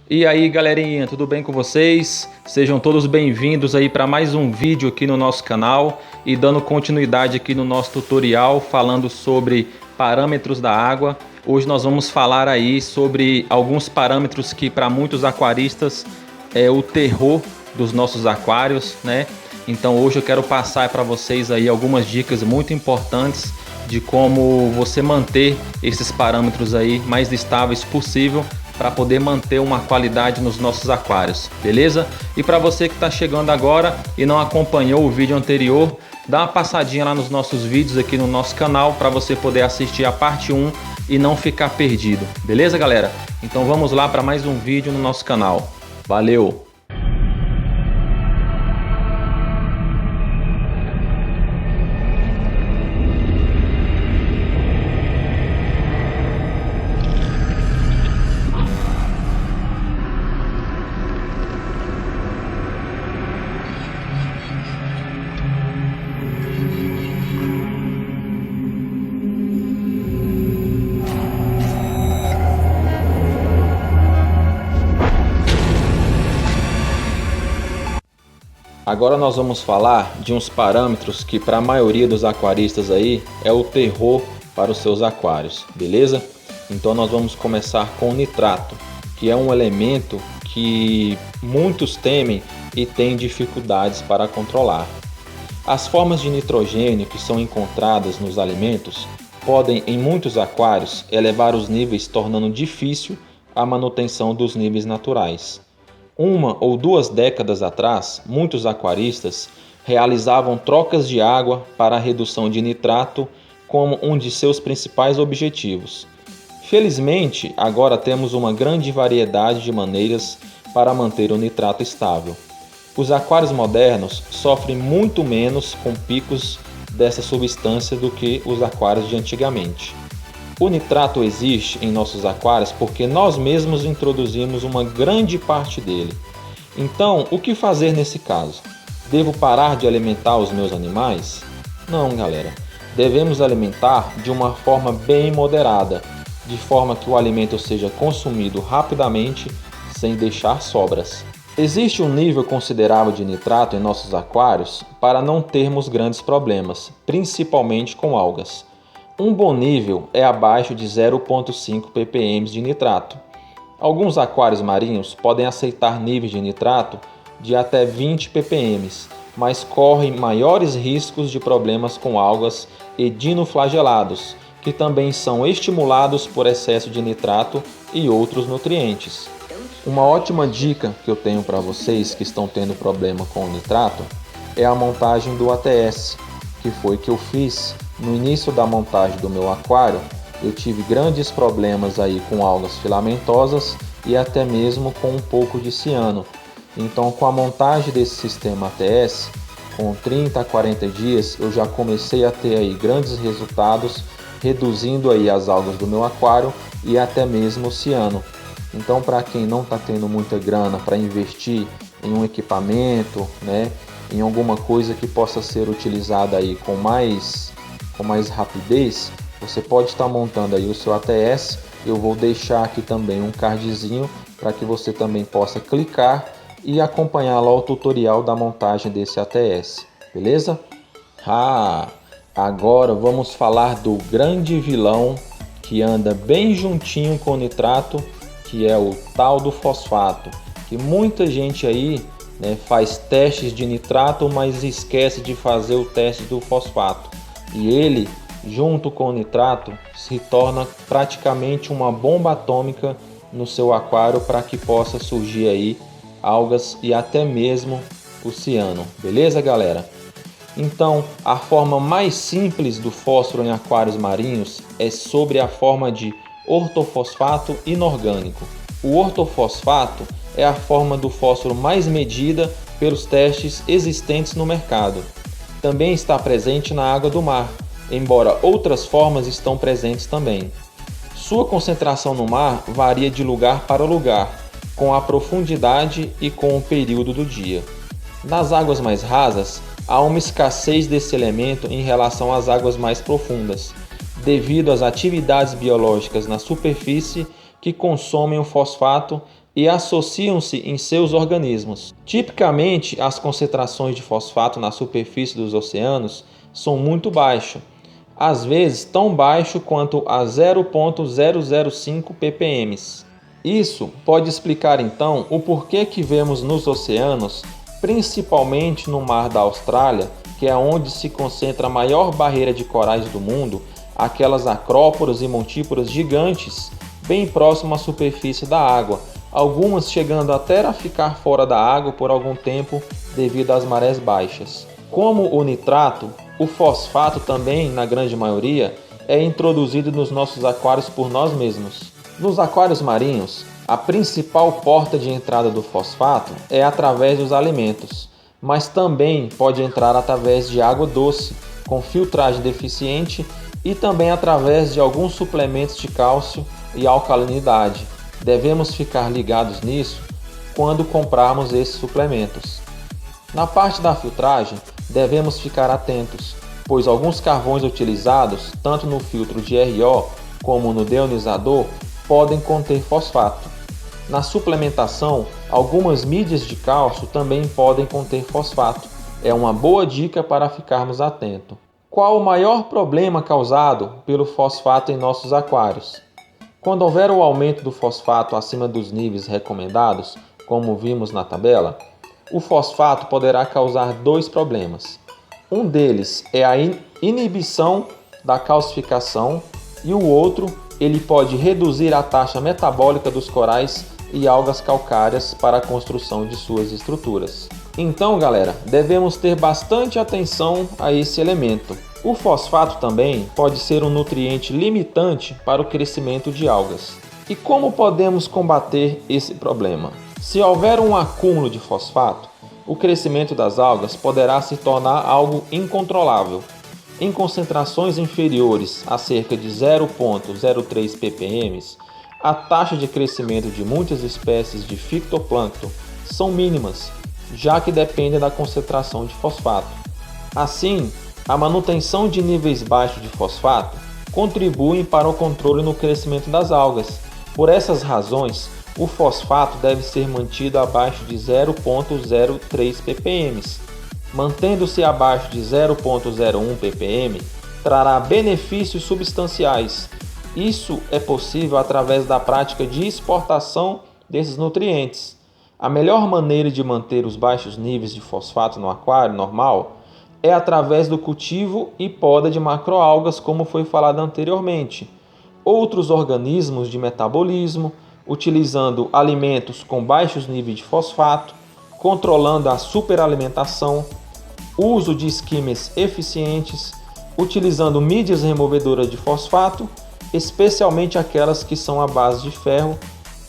E aí galerinha, tudo bem com vocês? Sejam todos bem-vindos aí para mais um vídeo aqui no nosso canal e dando continuidade aqui no nosso tutorial falando sobre parâmetros da água. Hoje nós vamos falar aí sobre alguns parâmetros que para muitos aquaristas é o terror dos nossos aquários, né? Então hoje eu quero passar para vocês aí algumas dicas muito importantes de como você manter esses parâmetros aí mais estáveis possível para poder manter uma qualidade nos nossos aquários, beleza? E para você que está chegando agora e não acompanhou o vídeo anterior, dá uma passadinha lá nos nossos vídeos aqui no nosso canal para você poder assistir a parte 1 e não ficar perdido, beleza galera? Então vamos lá para mais um vídeo no nosso canal. Valeu! Agora nós vamos falar de uns parâmetros que para a maioria dos aquaristas aí é o terror para os seus aquários, beleza? Então nós vamos começar com o nitrato, que é um elemento que muitos temem e têm dificuldades para controlar. As formas de nitrogênio que são encontradas nos alimentos podem, em muitos aquários, elevar os níveis, tornando difícil a manutenção dos níveis naturais. Uma ou duas décadas atrás, muitos aquaristas realizavam trocas de água para a redução de nitrato como um de seus principais objetivos. Felizmente, agora temos uma grande variedade de maneiras para manter o nitrato estável. Os aquários modernos sofrem muito menos com picos dessa substância do que os aquários de antigamente. O nitrato existe em nossos aquários porque nós mesmos introduzimos uma grande parte dele. Então, o que fazer nesse caso? Devo parar de alimentar os meus animais? Não, galera. Devemos alimentar de uma forma bem moderada, de forma que o alimento seja consumido rapidamente, sem deixar sobras. Existe um nível considerável de nitrato em nossos aquários para não termos grandes problemas, principalmente com algas. Um bom nível é abaixo de 0,5 ppm de nitrato. Alguns aquários marinhos podem aceitar níveis de nitrato de até 20 ppm, mas correm maiores riscos de problemas com algas e dinoflagelados, que também são estimulados por excesso de nitrato e outros nutrientes. Uma ótima dica que eu tenho para vocês que estão tendo problema com o nitrato é a montagem do ATS, que foi que eu fiz. No início da montagem do meu aquário, eu tive grandes problemas aí com algas filamentosas e até mesmo com um pouco de ciano. Então, com a montagem desse sistema ATS, com 30 a 40 dias, eu já comecei a ter aí grandes resultados, reduzindo aí as algas do meu aquário e até mesmo o ciano. Então, para quem não está tendo muita grana para investir em um equipamento, né, em alguma coisa que possa ser utilizada aí com mais rapidez, você pode estar montando aí o seu ATS. Eu vou deixar aqui também um cardzinho para que você também possa clicar e acompanhar lá o tutorial da montagem desse ATS, beleza? Agora vamos falar do grande vilão que anda bem juntinho com o nitrato, que é o tal do fosfato, que muita gente aí, né, faz testes de nitrato, mas esquece de fazer o teste do fosfato. E ele, junto com o nitrato, se torna praticamente uma bomba atômica no seu aquário para que possa surgir aí algas e até mesmo o ciano. Beleza, galera? Então, a forma mais simples do fósforo em aquários marinhos é sobre a forma de ortofosfato inorgânico. O ortofosfato é a forma do fósforo mais medida pelos testes existentes no mercado. Também está presente na água do mar, embora outras formas estão presentes também. Sua concentração no mar varia de lugar para lugar, com a profundidade e com o período do dia. Nas águas mais rasas, há uma escassez desse elemento em relação às águas mais profundas, devido às atividades biológicas na superfície que consomem o fosfato e associam-se em seus organismos. Tipicamente, as concentrações de fosfato na superfície dos oceanos são muito baixas, às vezes tão baixo quanto a 0,005 ppm. Isso pode explicar então o porquê que vemos nos oceanos, principalmente no Mar da Austrália, que é onde se concentra a maior barreira de corais do mundo, aquelas acróporas e montíporas gigantes bem próximo à superfície da água, algumas chegando até a ficar fora da água por algum tempo devido às marés baixas. Como o nitrato, o fosfato também, na grande maioria, é introduzido nos nossos aquários por nós mesmos. Nos aquários marinhos, a principal porta de entrada do fosfato é através dos alimentos, mas também pode entrar através de água doce, com filtragem deficiente, e também através de alguns suplementos de cálcio e alcalinidade. Devemos ficar ligados nisso quando comprarmos esses suplementos. Na parte da filtragem, devemos ficar atentos, pois alguns carvões utilizados, tanto no filtro de RO como no deionizador, podem conter fosfato. Na suplementação, algumas mídias de cálcio também podem conter fosfato. É uma boa dica para ficarmos atentos. Qual o maior problema causado pelo fosfato em nossos aquários? Quando houver o aumento do fosfato acima dos níveis recomendados, como vimos na tabela, o fosfato poderá causar dois problemas. Um deles é a inibição da calcificação e o outro, ele pode reduzir a taxa metabólica dos corais e algas calcárias para a construção de suas estruturas. Então, galera, devemos ter bastante atenção a esse elemento. O fosfato também pode ser um nutriente limitante para o crescimento de algas. E como podemos combater esse problema? Se houver um acúmulo de fosfato, o crescimento das algas poderá se tornar algo incontrolável. Em concentrações inferiores a cerca de 0,03 ppm, a taxa de crescimento de muitas espécies de fitoplâncton são mínimas, já que dependem da concentração de fosfato. Assim, a manutenção de níveis baixos de fosfato contribui para o controle no crescimento das algas. Por essas razões, o fosfato deve ser mantido abaixo de 0,03 ppm. Mantendo-se abaixo de 0,01 ppm, trará benefícios substanciais. Isso é possível através da prática de exportação desses nutrientes. A melhor maneira de manter os baixos níveis de fosfato no aquário normal é através do cultivo e poda de macroalgas, como foi falado anteriormente. Outros organismos de metabolismo, utilizando alimentos com baixos níveis de fosfato, controlando a superalimentação, uso de esquemas eficientes, utilizando mídias removedoras de fosfato, especialmente aquelas que são à base de ferro,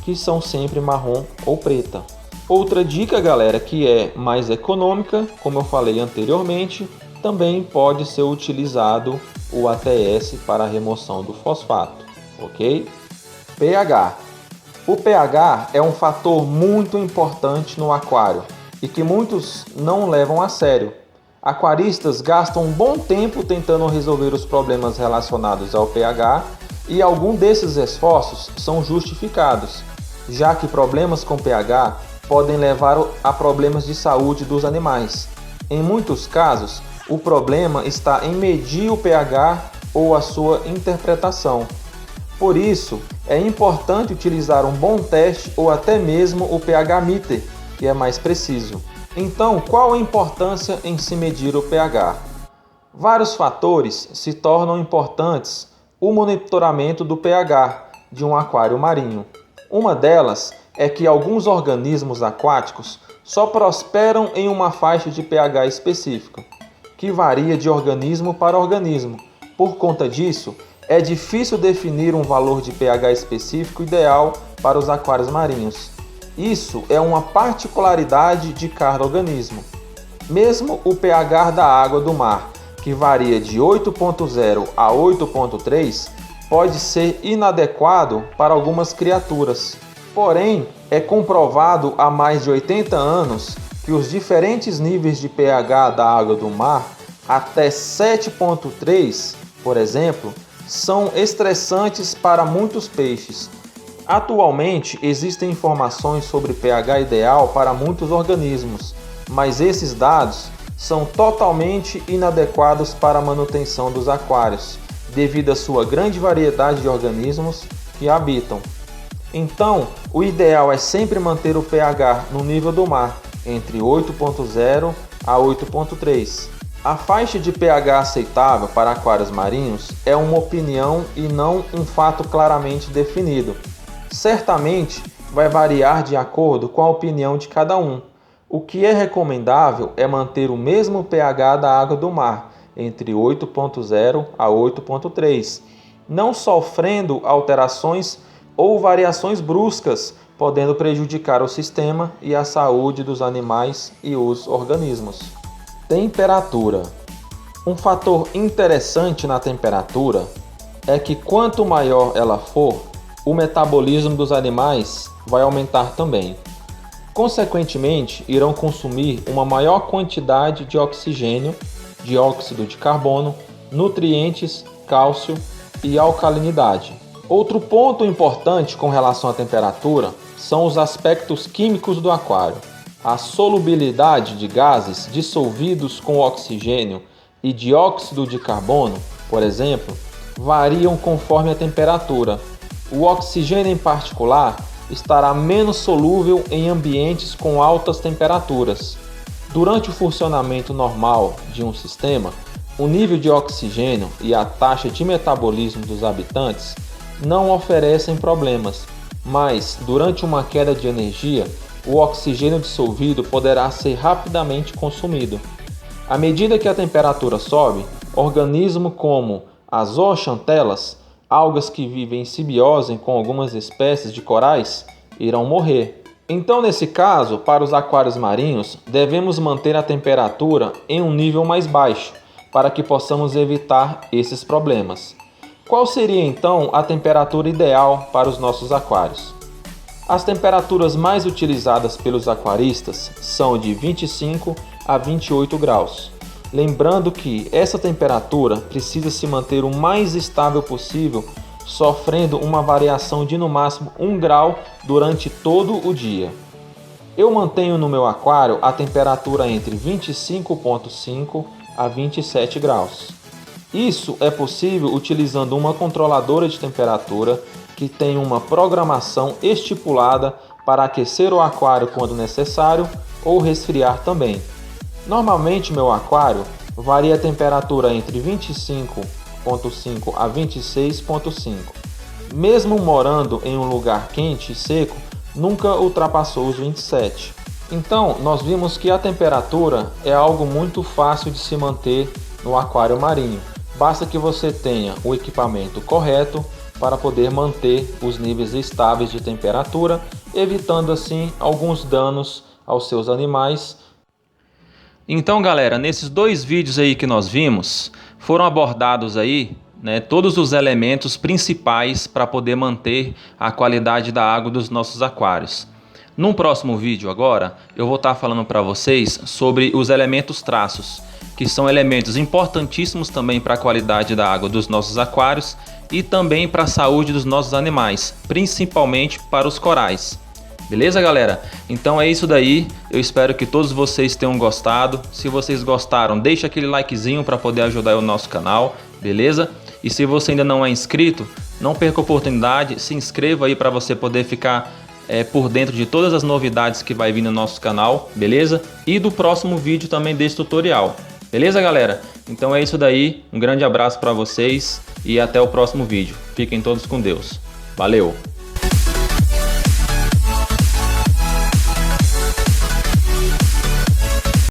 que são sempre marrom ou preta. Outra dica, galera, que é mais econômica, como eu falei anteriormente, também pode ser utilizado o ATS para a remoção do fosfato, ok? pH. O pH é um fator muito importante no aquário e que muitos não levam a sério. Aquaristas gastam um bom tempo tentando resolver os problemas relacionados ao pH e alguns desses esforços são justificados, já que problemas com pH podem levar a problemas de saúde dos animais. Em muitos casos, o problema está em medir o pH ou a sua interpretação. Por isso, é importante utilizar um bom teste ou até mesmo o pH meter, que é mais preciso. Então, qual a importância em se medir o pH? Vários fatores se tornam importantes o monitoramento do pH de um aquário marinho. Uma delas é que alguns organismos aquáticos só prosperam em uma faixa de pH específica, que varia de organismo para organismo. Por conta disso, é difícil definir um valor de pH específico ideal para os aquários marinhos. Isso é uma particularidade de cada organismo. Mesmo o pH da água do mar, que varia de 8,0 a 8,3, pode ser inadequado para algumas criaturas. Porém, é comprovado há mais de 80 anos que os diferentes níveis de pH da água do mar, até 7,3, por exemplo, são estressantes para muitos peixes. Atualmente existem informações sobre pH ideal para muitos organismos, mas esses dados são totalmente inadequados para a manutenção dos aquários, devido à sua grande variedade de organismos que habitam. Então, o ideal é sempre manter o pH no nível do mar, entre 8.0 a 8.3. A faixa de pH aceitável para aquários marinhos é uma opinião e não um fato claramente definido. Certamente vai variar de acordo com a opinião de cada um. O que é recomendável é manter o mesmo pH da água do mar, entre 8.0 a 8.3, não sofrendo alterações ou variações bruscas, podendo prejudicar o sistema e a saúde dos animais e os organismos. Temperatura. Um fator interessante na temperatura é que quanto maior ela for, o metabolismo dos animais vai aumentar também. Consequentemente, irão consumir uma maior quantidade de oxigênio, dióxido de carbono, nutrientes, cálcio e alcalinidade. Outro ponto importante com relação à temperatura são os aspectos químicos do aquário. A solubilidade de gases dissolvidos com oxigênio e dióxido de carbono, por exemplo, variam conforme a temperatura. O oxigênio em particular estará menos solúvel em ambientes com altas temperaturas. Durante o funcionamento normal de um sistema, o nível de oxigênio e a taxa de metabolismo dos habitantes não oferecem problemas, mas durante uma queda de energia, o oxigênio dissolvido poderá ser rapidamente consumido. À medida que a temperatura sobe, organismos como as zooxantelas, algas que vivem em simbiose com algumas espécies de corais, irão morrer. Então, nesse caso, para os aquários marinhos, devemos manter a temperatura em um nível mais baixo, para que possamos evitar esses problemas. Qual seria então a temperatura ideal para os nossos aquários? As temperaturas mais utilizadas pelos aquaristas são de 25 a 28 graus. Lembrando que essa temperatura precisa se manter o mais estável possível, sofrendo uma variação de no máximo 1 grau durante todo o dia. Eu mantenho no meu aquário a temperatura entre 25,5 a 27 graus. Isso é possível utilizando uma controladora de temperatura que tem uma programação estipulada para aquecer o aquário quando necessário ou resfriar também. Normalmente meu aquário varia a temperatura entre 25,5 a 26,5. Mesmo morando em um lugar quente e seco, nunca ultrapassou os 27. Então, nós vimos que a temperatura é algo muito fácil de se manter no aquário marinho. Basta que você tenha o equipamento correto para poder manter os níveis estáveis de temperatura, evitando assim alguns danos aos seus animais. Então, galera, nesses 2 vídeos aí que nós vimos, foram abordados aí, todos os elementos principais para poder manter a qualidade da água dos nossos aquários. Num próximo vídeo agora, eu vou estar falando para vocês sobre os elementos traços, que são elementos importantíssimos também para a qualidade da água dos nossos aquários e também para a saúde dos nossos animais, principalmente para os corais. Beleza, galera? Então é isso daí, eu espero que todos vocês tenham gostado. Se vocês gostaram, deixa aquele likezinho para poder ajudar o nosso canal, beleza? E se você ainda não é inscrito, não perca a oportunidade, se inscreva aí para você poder ficar por dentro de todas as novidades que vai vir no nosso canal, beleza? E do próximo vídeo também desse tutorial, beleza, galera? Então é isso daí, um grande abraço para vocês e até o próximo vídeo. Fiquem todos com Deus. Valeu!